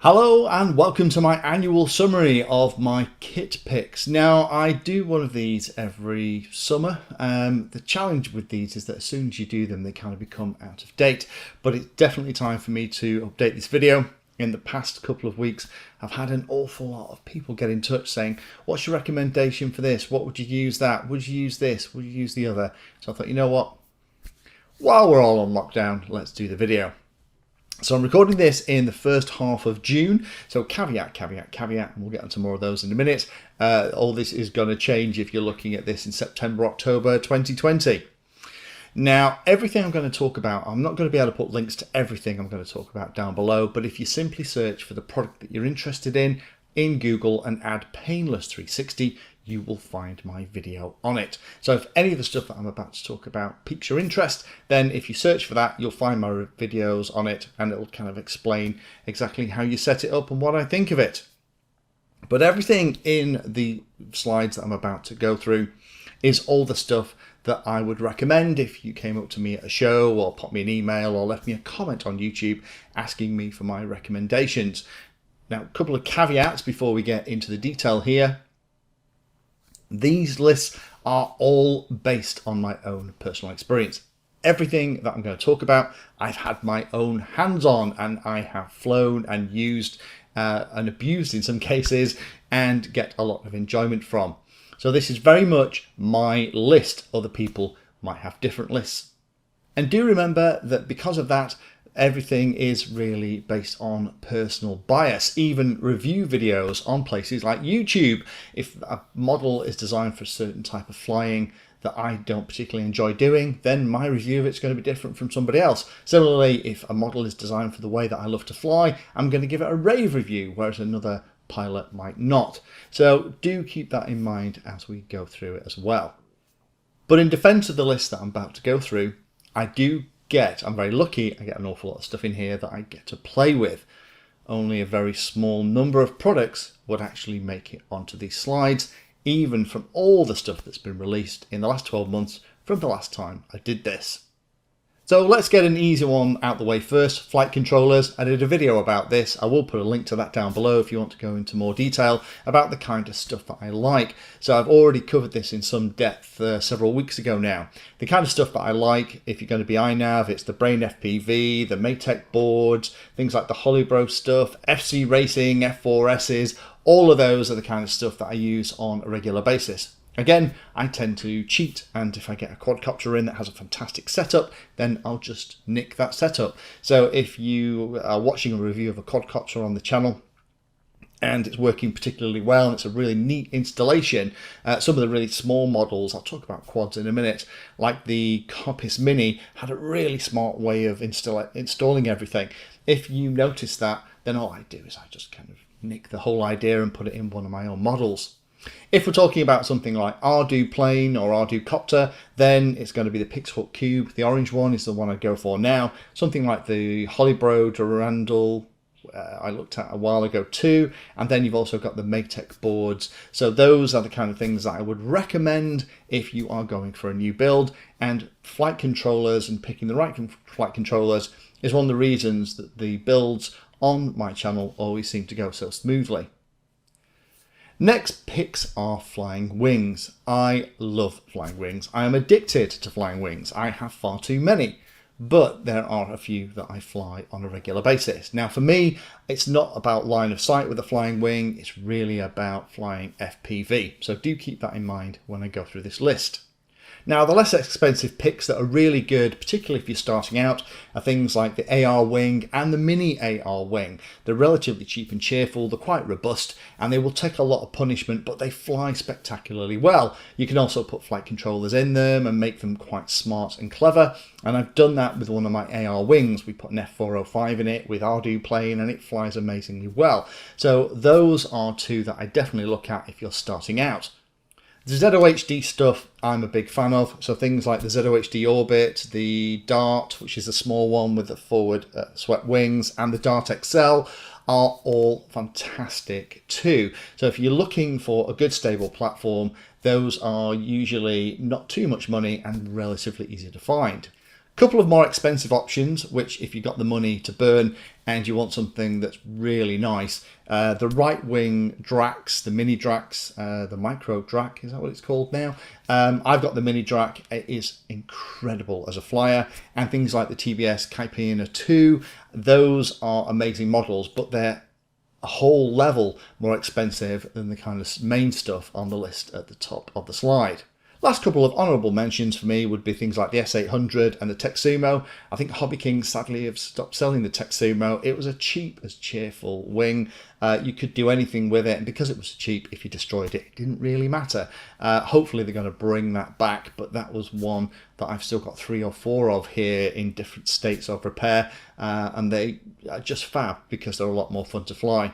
Hello and welcome to my annual summary of my kit picks. Now I do one of these every summer. The challenge with these is that as soon as you do them they kind of become out of date, but it's definitely time for me to update this video. In the past couple of weeks I've had an awful lot of people get in touch saying, what's your recommendation for this? What would you use that? Would you use this? Would you use the other? So I thought, you know what? While we're all on lockdown, let's do the video. So I'm recording this in the first half of June, so caveat, and we'll get onto more of those in a minute. All this is going to change if you're looking at this in September, October 2020. Now, everything I'm going to talk about, I'm not going to be able to put links to everything I'm going to talk about down below, but if you simply search for the product that you're interested in Google and add Painless 360, you will find my video on it. So if any of the stuff that I'm about to talk about piques your interest, then if you search for that, you'll find my videos on it and it'll kind of explain exactly how you set it up and what I think of it. But everything in the slides that I'm about to go through is all the stuff that I would recommend if you came up to me at a show or popped me an email or left me a comment on YouTube asking me for my recommendations. Now, a couple of caveats before we get into the detail here. These lists are all based on my own personal experience. Everything that I'm going to talk about, I've had my own hands on and I have flown and used and abused in some cases and get a lot of enjoyment from. So this is very much my list. Other people might have different lists. And do remember that because of that, everything is really based on personal bias. Even review videos on places like YouTube, if a model is designed for a certain type of flying that I don't particularly enjoy doing, then my review of it's going to be different from somebody else. Similarly, if a model is designed for the way that I love to fly, I'm going to give it a rave review, whereas another pilot might not. So do keep that in mind as we go through it as well. But in defense of the list that I'm about to go through, I'm very lucky, I get an awful lot of stuff in here that I get to play with. Only a very small number of products would actually make it onto these slides, even from all the stuff that's been released in the last 12 months from the last time I did this. So let's get an easy one out the way first. Flight controllers. I did a video about this. I will put a link to that down below if you want to go into more detail about the kind of stuff that I like. So I've already covered this in some depth several weeks ago now. The kind of stuff that I like, if you're going to be iNav, it's the Brain FPV, the Maytech boards, things like the Holybro stuff, FC Racing, F4Ss, all of those are the kind of stuff that I use on a regular basis. Again, I tend to cheat, and if I get a quadcopter in that has a fantastic setup, then I'll just nick that setup. So if you are watching a review of a quadcopter on the channel and it's working particularly well and it's a really neat installation, some of the really small models, I'll talk about quads in a minute, like the Copis Mini, had a really smart way of installing everything. If you notice that, then all I do is I just kind of nick the whole idea and put it in one of my own models. If we're talking about something like Ardu Plane or Ardu Copter, then it's going to be the Pixhook Cube. The orange one is the one I'd go for now. Something like the Holybro Durandal I looked at a while ago too. And then you've also got the Maytech boards. So those are the kind of things that I would recommend if you are going for a new build. And flight controllers and picking the right flight controllers is one of the reasons that the builds on my channel always seem to go so smoothly. Next picks are flying wings. I love flying wings. I am addicted to flying wings. I have far too many, but there are a few that I fly on a regular basis. Now for me, it's not about line of sight with a flying wing. It's really about flying FPV. So do keep that in mind when I go through this list. Now, the less expensive picks that are really good, particularly if you're starting out, are things like the AR Wing and the Mini AR Wing. They're relatively cheap and cheerful, they're quite robust, and they will take a lot of punishment, but they fly spectacularly well. You can also put flight controllers in them and make them quite smart and clever, and I've done that with one of my AR Wings. We put an F405 in it with Ardu Plane, and it flies amazingly well. So those are two that I definitely look at if you're starting out. The ZOHD stuff I'm a big fan of, so things like the ZOHD Orbit, the Dart, which is a small one with the forward swept wings, and the Dart XL are all fantastic too. So if you're looking for a good stable platform, those are usually not too much money and relatively easy to find. Couple of more expensive options, which if you've got the money to burn and you want something that's really nice, the right wing Drax, the mini Drax, the micro Drac, is that what it's called now? I've got the mini Drac. It is incredible as a flyer, and things like the TBS Caipirinha 2, those are amazing models, but they're a whole level more expensive than the kind of main stuff on the list at the top of the slide. Last couple of honourable mentions for me would be things like the S800 and the Texumo. I think Hobby King sadly have stopped selling the Texumo. It was a cheap as cheerful wing. You could do anything with it, and because it was cheap, if you destroyed it, it didn't really matter. Hopefully they're going to bring that back, but that was one that I've still got 3 or 4 of here in different states of repair, and they are just fab because they're a lot more fun to fly.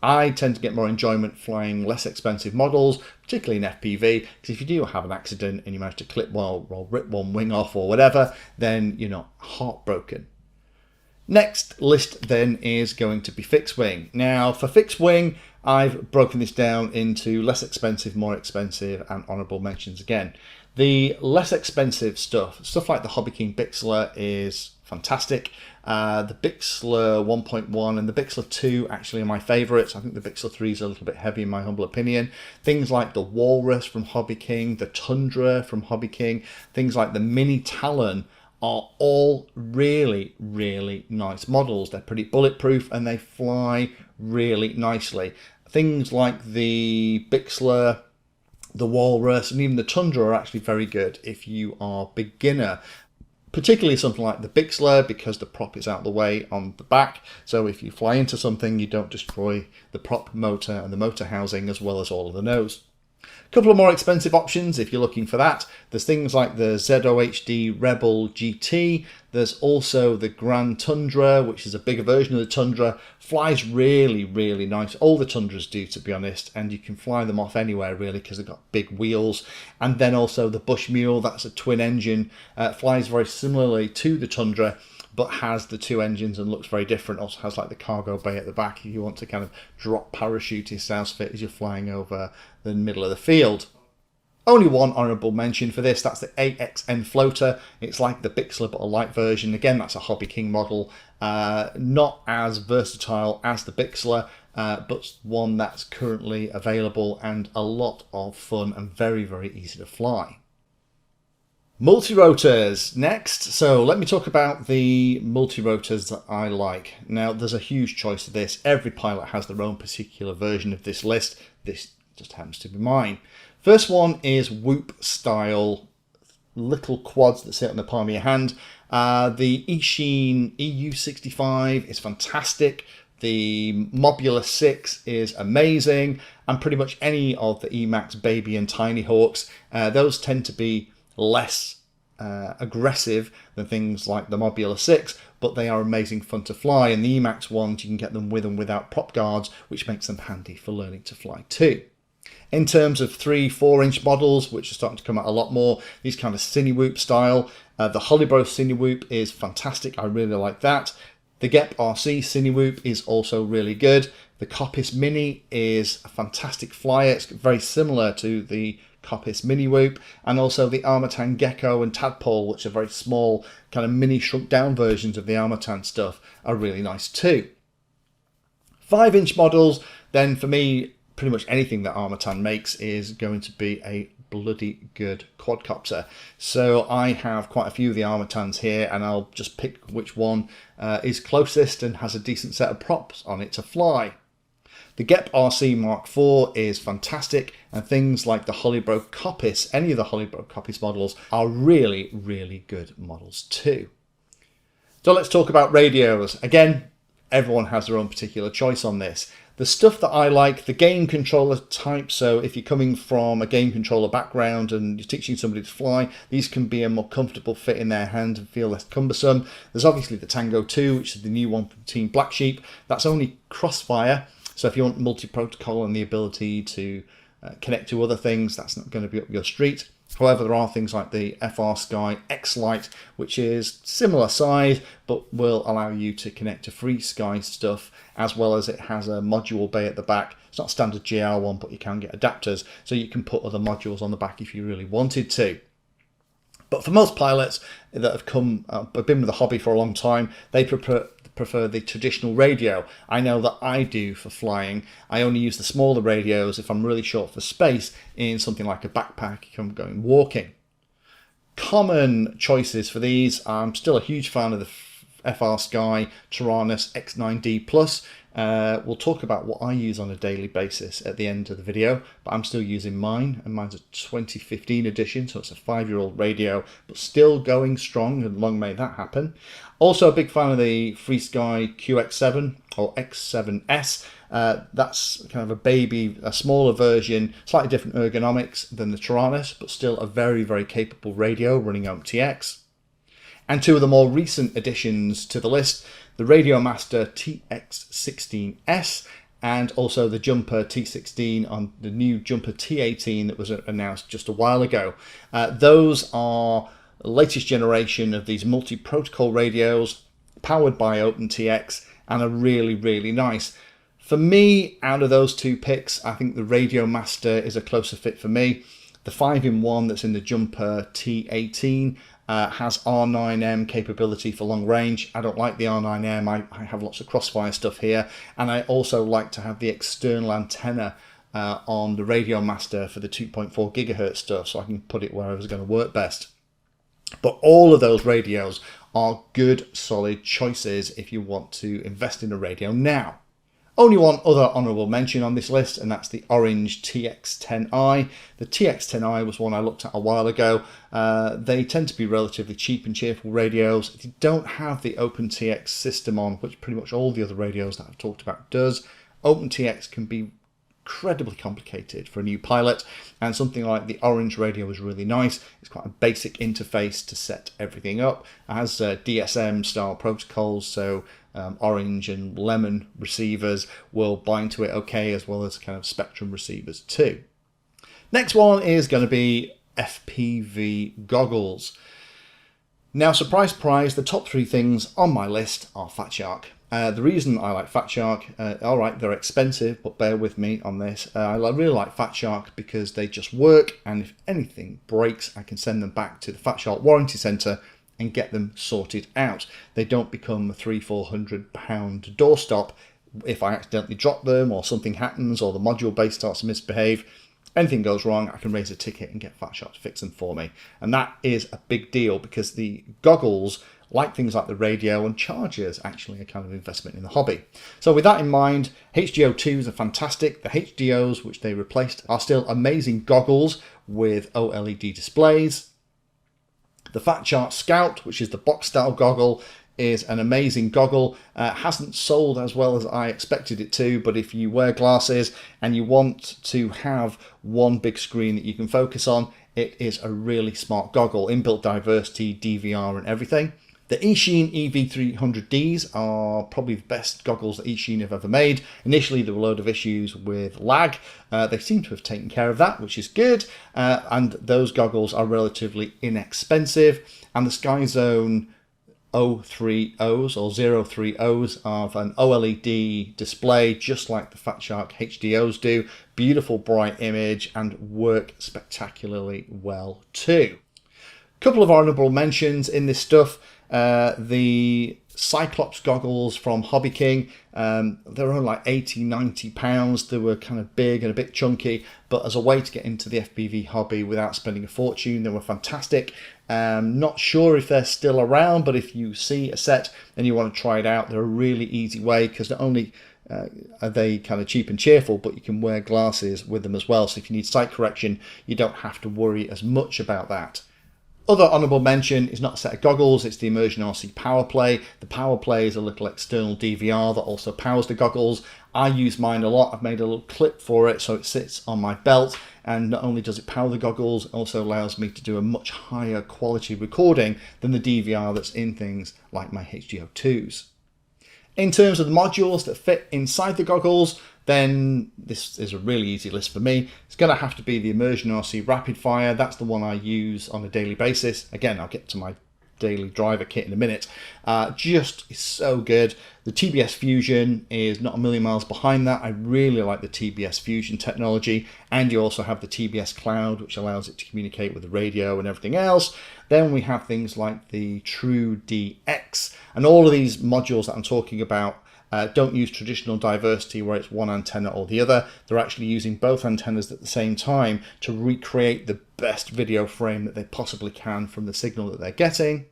I tend to get more enjoyment flying less expensive models, particularly in FPV, because if you do have an accident and you manage to clip one or rip one wing off or whatever, then you're not heartbroken. Next list then is going to be fixed wing. Now for fixed wing, I've broken this down into less expensive, more expensive, and honourable mentions again. The less expensive stuff like the Hobby King Bixler is fantastic. The Bixler 1.1 and the Bixler 2 actually are my favourites. I think the Bixler 3 is a little bit heavy in my humble opinion. Things like the Walrus from Hobby King, the Tundra from Hobby King, things like the Mini Talon are all really, really nice models. They're pretty bulletproof and they fly really nicely. Things like the Bixler, the Walrus, and even the Tundra are actually very good if you are beginner. Particularly something like the Bixler, because the prop is out of the way on the back, so if you fly into something you don't destroy the prop motor and the motor housing as well as all of the nose. A couple of more expensive options if you're looking for that. There's things like the ZOHD Rebel GT. There's also the Grand Tundra, which is a bigger version of the Tundra. Flies really, really nice. All the Tundras do, to be honest, and you can fly them off anywhere really because they've got big wheels. And then also the Bush Mule, that's a twin engine. Flies very similarly to the Tundra, but has the 2 engines and looks very different. Also has like the cargo bay at the back if you want to kind of drop parachutist outfit as you're flying over the middle of the field. Only one honourable mention for this, that's the AXN floater. It's like the Bixler but a light version. Again, that's a Hobby King model. Not as versatile as the Bixler, but one that's currently available and a lot of fun and very, very easy to fly. Multi-rotors next. So let me talk about the multi-rotors that I like. Now there's a huge choice of this. Every pilot has their own particular version of this list. This just happens to be mine. First one is Whoop style little quads that sit on the palm of your hand. The Eachine EU65 is fantastic. The Mobula 6 is amazing. And pretty much any of the Emax Baby and Tiny Hawks, those tend to be less aggressive than things like the Mobula 6, but they are amazing fun to fly. And the Emax ones, you can get them with and without prop guards, which makes them handy for learning to fly too. In terms of 3-4 inch models, which are starting to come out a lot more, these kind of Cinewhoop style, the Holybro Cinewhoop is fantastic. I really like that. The Gep RC Cinewhoop is also really good. The Coppice Mini is a fantastic flyer. It's very similar to the Coppice Mini Whoop, and also the Armatan Gecko and Tadpole, which are very small, kind of mini shrunk down versions of the Armatan stuff, are really nice too. 5 inch models, then for me, pretty much anything that Armatan makes is going to be a bloody good quadcopter. So I have quite a few of the Armatans here, and I'll just pick which one is closest and has a decent set of props on it to fly. The Gep RC Mark IV is fantastic, and things like the Holybro Coppice, any of the Holybro Coppice models, are really, really good models too. So let's talk about radios. Again, everyone has their own particular choice on this. The stuff that I like, the game controller type, so if you're coming from a game controller background and you're teaching somebody to fly, these can be a more comfortable fit in their hand and feel less cumbersome. There's obviously the Tango 2, which is the new one from Team Black Sheep. That's only crossfire, so if you want multi-protocol and the ability to connect to other things, that's not going to be up your street. However, there are things like the FR Sky X Lite, which is similar size, but will allow you to connect to free Sky stuff, as well as it has a module bay at the back. It's not a standard GR one, but you can get adapters, so you can put other modules on the back if you really wanted to. But for most pilots that have been with the hobby for a long time, they prefer the traditional radio. I know that I do for flying. I only use the smaller radios if I'm really short for space in something like a backpack if I'm going walking. Common choices for these, I'm still a huge fan of the FR Sky Taranis X9D Plus. We'll talk about what I use on a daily basis at the end of the video, but I'm still using mine, and mine's a 2015 edition, so it's a 5-year-old radio, but still going strong, and long may that happen. Also a big fan of the FrSky QX7 or X7S. That's kind of a baby, a smaller version, slightly different ergonomics than the Taranis, but still a very, very capable radio running OpenTX. And two of the more recent additions to the list, the Radiomaster TX16S and also the Jumper T16 on the new Jumper T18 that was announced just a while ago. Those are the latest generation of these multi-protocol radios powered by OpenTX and are really, really nice. For me, out of those two picks, I think the Radiomaster is a closer fit for me. The 5-in-1 that's in the Jumper T18 has R9M capability for long range. I don't like the R9M. I have lots of crossfire stuff here, and I also like to have the external antenna on the Radiomaster for the 2.4 gigahertz stuff, so I can put it wherever it's going to work best. But all of those radios are good, solid choices if you want to invest in a radio now. Only one other honourable mention on this list, and that's the orange TX10i. The TX10i was one I looked at a while ago. They tend to be relatively cheap and cheerful radios. If you don't have the OpenTX system on, which pretty much all the other radios that I've talked about does, OpenTX can be incredibly complicated for a new pilot, and something like the orange radio is really nice. It's quite a basic interface to set everything up. It has DSM style protocols, so orange and lemon receivers will bind to it okay, as well as kind of spectrum receivers too. Next one is going to be FPV goggles. Now, surprise, surprise, the top 3 things on my list are Fat Shark. The reason I like Fat Shark, alright, they're expensive, but bear with me on this. I really like Fat Shark because they just work, and if anything breaks, I can send them back to the Fat Shark Warranty Centre and get them sorted out. They don't become a £300-400 doorstop if I accidentally drop them, or something happens, or the module base starts to misbehave. Anything goes wrong, I can raise a ticket and get Fat Shark to fix them for me. And that is a big deal, because the goggles, like things like the radio and chargers, actually a kind of investment in the hobby. So with that in mind, HDO2s are fantastic. The HDOs, which they replaced, are still amazing goggles with OLED displays. The Fat Shark Scout, which is the box style goggle, is an amazing goggle. Hasn't sold as well as I expected it to, but if you wear glasses and you want to have one big screen that you can focus on, it is a really smart goggle. Inbuilt diversity, DVR and everything. The Eachine EV300Ds are probably the best goggles that Eachine have ever made. Initially, there were a load of issues with lag. They seem to have taken care of that, which is good. And those goggles are relatively inexpensive. And the SkyZone 030s or 030s of an OLED display, just like the Fat Shark HDOs do. Beautiful bright image and work spectacularly well too. Couple of honourable mentions in this stuff. The Cyclops goggles from Hobby King, they're only like £80-90. They were kind of big and a bit chunky, but as a way to get into the FPV hobby without spending a fortune, they were fantastic. Not sure if they're still around, but if you see a set and you want to try it out, they're a really easy way, because not only are they kind of cheap and cheerful, but you can wear glasses with them as well. So if you need sight correction, you don't have to worry as much about that. Other honourable mention is not a set of goggles, it's the Immersion RC PowerPlay. The PowerPlay is a little external DVR that also powers the goggles. I use mine a lot. I've made a little clip for it so it sits on my belt, and not only does it power the goggles, it also allows me to do a much higher quality recording than the DVR that's in things like my HDO2s. In terms of the modules that fit inside the goggles, then this is a really easy list for me. It's going to have to be the Immersion RC Rapid Fire. That's the one I use on a daily basis. Again, I'll get to my daily driver kit in a minute. Just is so good. The TBS Fusion is not a million miles behind that. I really like the TBS Fusion technology, and you also have the TBS Cloud, which allows it to communicate with the radio and everything else. Then we have things like the TrueDX, and all of these modules that I'm talking about don't use traditional diversity where it's one antenna or the other. They're actually using both antennas at the same time to recreate the best video frame that they possibly can from the signal that they're getting.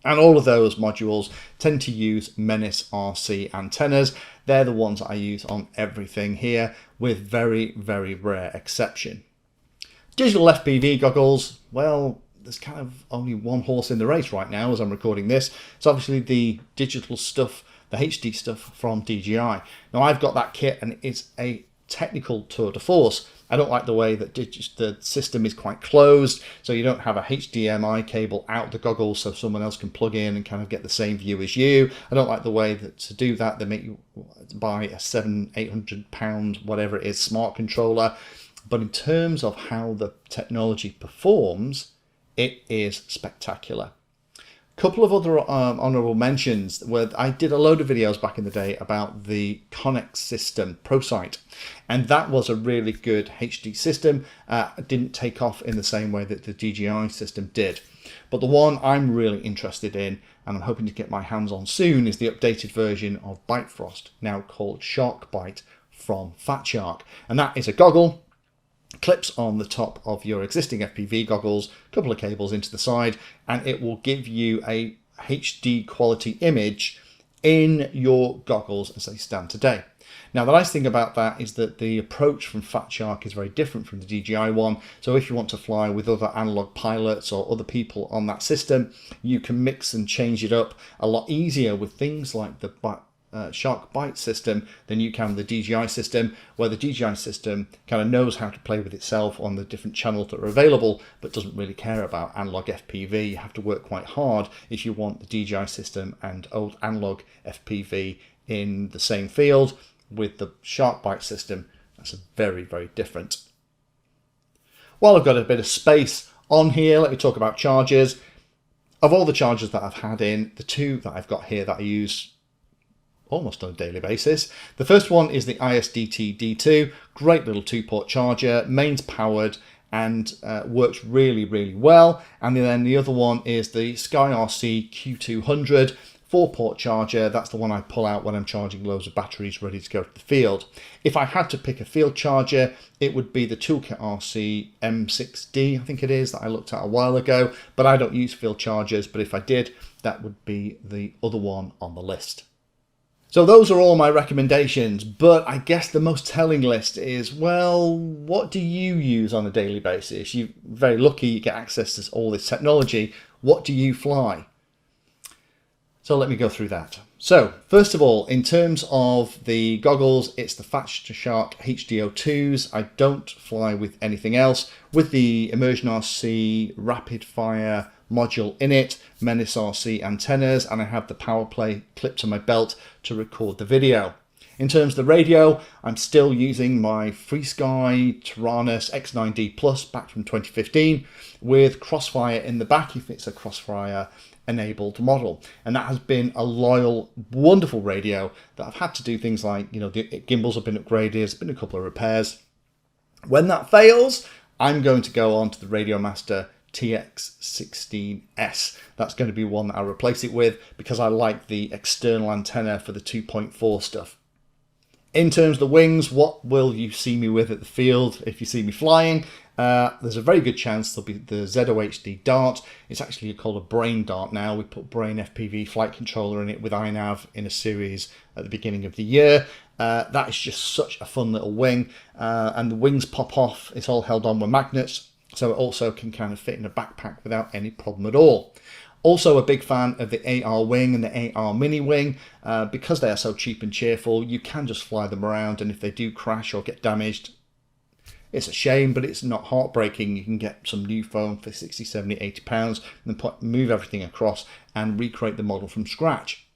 And all of those modules tend to use Menace RC antennas. They're the ones that I use on everything here, with very, very rare exception. Digital FPV goggles, well, there's kind of only one horse in the race right now as I'm recording this. It's obviously the digital stuff, the HD stuff from DJI. Now I've got that kit and it's a technical tour de force. I don't like the way that the system is quite closed, so you don't have a HDMI cable out the goggles so someone else can plug in and kind of get the same view as you. I don't like the way that to do that they make you buy a £700-800 whatever it is smart controller. But in terms of how the technology performs, it is spectacular. Couple of other honorable mentions where I did a load of videos back in the day about the Connex system, ProSight, and that was a really good HD system. It didn't take off in the same way that the DJI system did. But the one I'm really interested in, and I'm hoping to get my hands on soon, is the updated version of Bitefrost, now called SharkBite from Fat Shark. And that is a goggle, clips on the top of your existing FPV goggles, a couple of cables into the side, and it will give you a HD quality image in your goggles as they stand today. Now the nice thing about that is that the approach from Fat Shark is very different from the DJI one. So if you want to fly with other analog pilots or other people on that system, you can mix and change it up a lot easier with things like the SharkBite system than you can the DJI system, where the DJI system kind of knows how to play with itself on the different channels that are available, but doesn't really care about analog FPV. You have to work quite hard if you want the DJI system and old analog FPV in the same field. With the SharkBite system, that's very, very different. While I've got a bit of space on here, let me talk about chargers. Of all the chargers that I've had in, the two that I've got here that I use almost on a daily basis. The first one is the ISDT D2, great little 2-port charger, mains powered and works really, really well. And then the other one is the SkyRC Q200, 4-port charger. That's the one I pull out when I'm charging loads of batteries ready to go to the field. If I had to pick a field charger, it would be the Toolkit RC M6D, I think it is, that I looked at a while ago, but I don't use field chargers, but if I did, that would be the other one on the list. So those are all my recommendations, but I guess the most telling list is, well, what do you use on a daily basis? You're very lucky you get access to all this technology. What do you fly? So let me go through that. So first of all, in terms of the goggles, it's the Fat Shark HDO2s. I don't fly with anything else. With the Immersion RC Rapid Fire module in it, Menace RC antennas, and I have the PowerPlay clipped to my belt to record the video. In terms of the radio, I'm still using my FreeSky Taranis X9D Plus back from 2015 with Crossfire in the back if it's a Crossfire enabled model, and that has been a loyal, wonderful radio that I've had to do things like, you know, the gimbals have been upgraded, there's been a couple of repairs. When that fails, I'm going to go on to the Radiomaster TX16S. That's going to be one that I replace it with because I like the external antenna for the 2.4 stuff. In terms of the wings, what will you see me with at the field if you see me flying? There's a very good chance there'll be the ZOHD Dart. It's actually called a Brain Dart now. We put Brain FPV flight controller in it with iNav in a series at the beginning of the year. That is just such a fun little wing, and the wings pop off. It's all held on with magnets, so it also can kind of fit in a backpack without any problem at all. Also a big fan of the AR wing and the AR mini wing. Because they are so cheap and cheerful, you can just fly them around, and if they do crash or get damaged, it's a shame, but it's not heartbreaking. You can get some new foam for 60, 70, 80 pounds and then move everything across and recreate the model from scratch.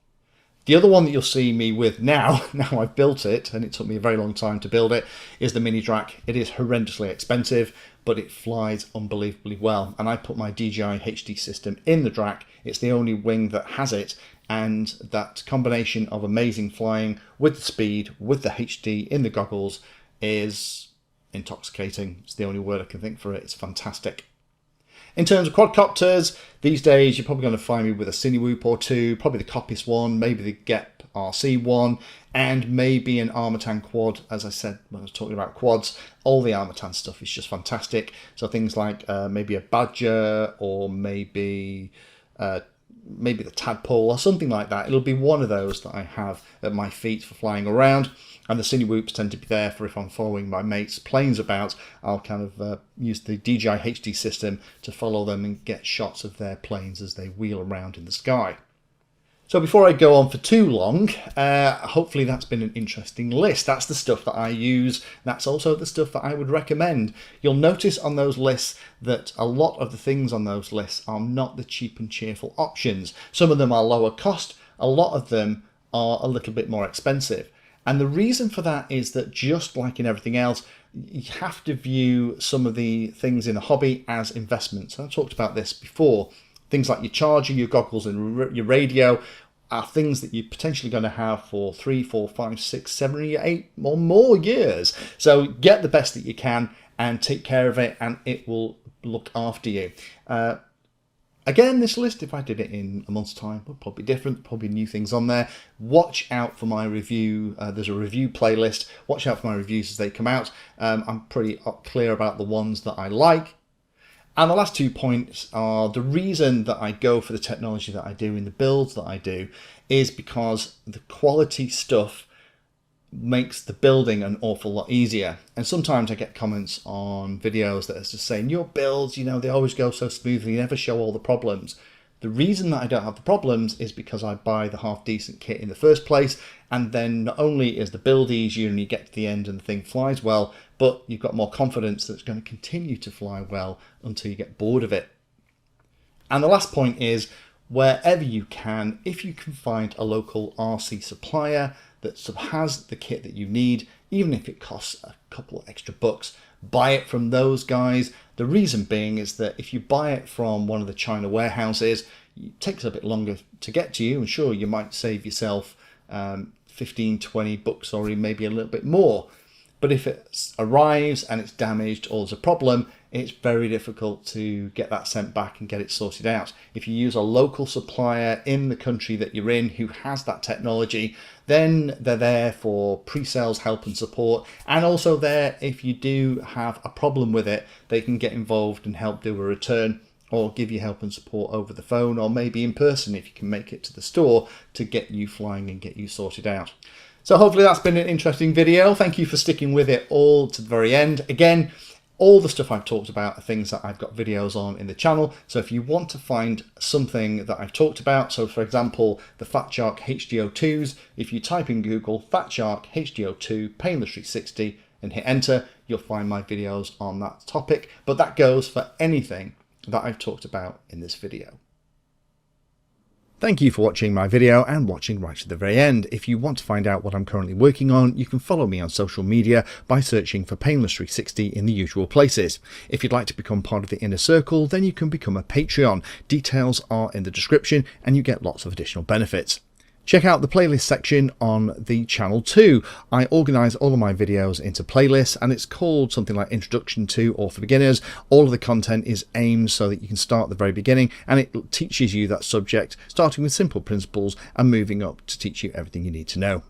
The other one that you'll see me with now I've built it, and it took me a very long time to build it, is the Mini Drac. It is horrendously expensive, but it flies unbelievably well. And I put my DJI HD system in the Drac. It's the only wing that has it, and that combination of amazing flying with the speed, with the HD in the goggles is intoxicating. It's the only word I can think for it. It's fantastic. In terms of quadcopters, these days you're probably going to find me with a Cinewhoop or two, probably the Coppice one, maybe the Gep RC one, and maybe an Armatan quad. As I said when I was talking about quads, all the Armatan stuff is just fantastic. So things like maybe a Badger, or maybe the Tadpole or something like that. It'll be one of those that I have at my feet for flying around. And the Cinewhoops tend to be there for if I'm following my mates' planes about. I'll kind of use the DJI HD system to follow them and get shots of their planes as they wheel around in the sky. So before I go on for too long, hopefully that's been an interesting list. That's the stuff that I use. That's also the stuff that I would recommend. You'll notice on those lists that a lot of the things on those lists are not the cheap and cheerful options. Some of them are lower cost. A lot of them are a little bit more expensive. And the reason for that is that, just like in everything else, you have to view some of the things in a hobby as investments. I've talked about this before. Things like your charger, your goggles and your radio are things that you're potentially going to have for 3, 4, 5, 6, 7, 8 or more years. So get the best that you can and take care of it, and it will look after you. Again, this list, if I did it in a month's time, would probably be different, probably new things on there. Watch out for my review. There's a review playlist. Watch out for my reviews as they come out. I'm pretty clear about the ones that I like. And the last 2 points are the reason that I go for the technology that I do in the builds that I do is because the quality stuff makes the building an awful lot easier. And sometimes I get comments on videos that are just saying, your builds, you know, they always go so smoothly, you never show all the problems. The reason that I don't have the problems is because I buy the half decent kit in the first place, and then not only is the build easier and you get to the end and the thing flies well, but you've got more confidence that it's going to continue to fly well until you get bored of it. And the last point is, wherever you can, if you can find a local RC supplier that has the kit that you need, even if it costs a couple of extra bucks, buy it from those guys. The reason being is that if you buy it from one of the China warehouses, it takes a bit longer to get to you, and sure, you might save yourself 15, 20 bucks or maybe a little bit more. But if it arrives and it's damaged or there's a problem, it's very difficult to get that sent back and get it sorted out. If you use a local supplier in the country that you're in who has that technology, then they're there for pre-sales help and support, and also there if you do have a problem with it, they can get involved and help do a return or give you help and support over the phone, or maybe in person if you can make it to the store to get you flying and get you sorted out. So hopefully that's been an interesting video. Thank you for sticking with it all to the very end. Again, all the stuff I've talked about are things that I've got videos on in the channel. So if you want to find something that I've talked about, so for example, the Fat Shark HDO2s, if you type in Google Fat Shark HDO2 Painless 360 and hit enter, you'll find my videos on that topic. But that goes for anything that I've talked about in this video. Thank you for watching my video and watching right to the very end. If you want to find out what I'm currently working on, you can follow me on social media by searching for Painless 360 in the usual places. If you'd like to become part of the inner circle, then you can become a Patreon. Details are in the description and you get lots of additional benefits. Check out the playlist section on the channel too. I organise all of my videos into playlists, and it's called something like Introduction to or for Beginners. All of the content is aimed so that you can start at the very beginning, and it teaches you that subject, starting with simple principles and moving up to teach you everything you need to know.